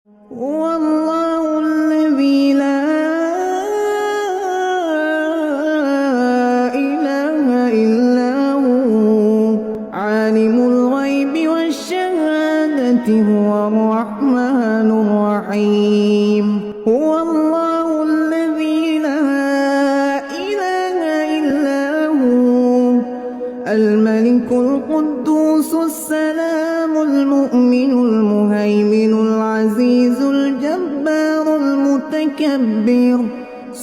والله الذي لا إله إلا هو عالم الغيب والشهادة هو الرحمن الرحيم هو الله الذي لا إله إلا هو الملك القدوس السلام المؤمن المهيمن العزيز الجبار المتكبر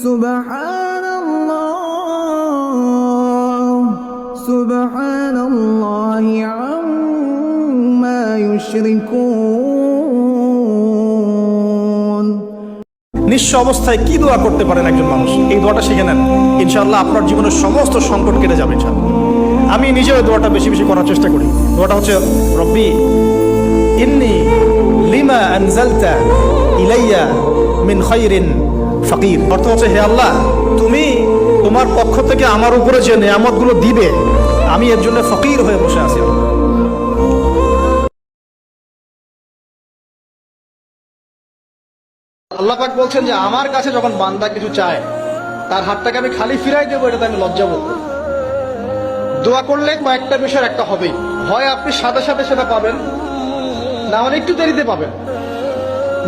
سبحان الله عما يشركون। নিঃস্ব অবস্থায় কি দোয়া করতে পারেন একজন মানুষ, এই দোয়াটা শিখে নেন, ইনশাআল্লাহ আপনার জীবনের সমস্ত সংকট কেটে যাবে ইনশাআল্লাহ। আমি নিজেও এই দোয়াটা বেশি বেশি করার চেষ্টা করি। দোয়াটা হচ্ছে রব্বি ইন্নী লিমা আনজালতা ইলাইয়া মিন খায়রিন ফাকির। অর্থ হচ্ছে, হে আল্লাহ, তুমি তোমার পক্ষ থেকে আমার উপরে যে নেয়ামতগুলো দিবে, আমি এর জন্য ফকির হয়ে বসে আছি। আল্লাহ পাক বলছেন যে আমার কাছে যখন বান্দা কিছু চায়, তার হাতটাকে আমি খালি ফিরাই দেবো, এটাতে আমি লজ্জা বোধ করি। দোয়া করলে কয়েকটা বিষয়ের একটা হবেই, হয় আপনি সাথে সাথে সেটা পাবেন, না হলে একটু দেরিতে পাবেন,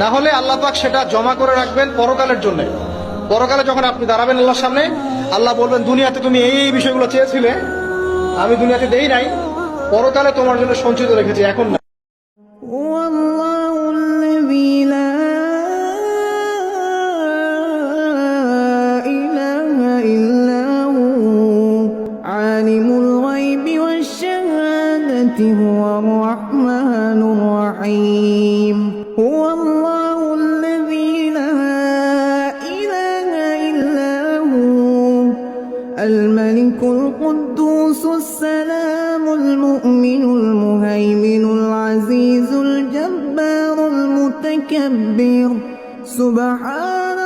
না হলে আল্লাহ পাক সেটা জমা করে রাখবেন পরকালের জন্য। পরকালে যখন আপনি দাঁড়াবেন আল্লাহর সামনে, আল্লাহ বলবেন দুনিয়াতে তুমি এই বিষয়গুলো চেয়েছিলে, আমি দুনিয়াতে দেই নাই, পরকালে তোমার জন্য সঞ্চিত রেখেছি, এখন না। والله الذي لا إله إلا هو عالم الغيب والشهادة هو الرحمن الرحيم هو الله الذي لا إله إلا هو الملك القدوس السلام المؤمن المهيمن العزيز الجبار المتكبر سبحان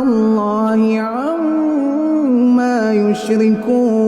الله عما يشركون।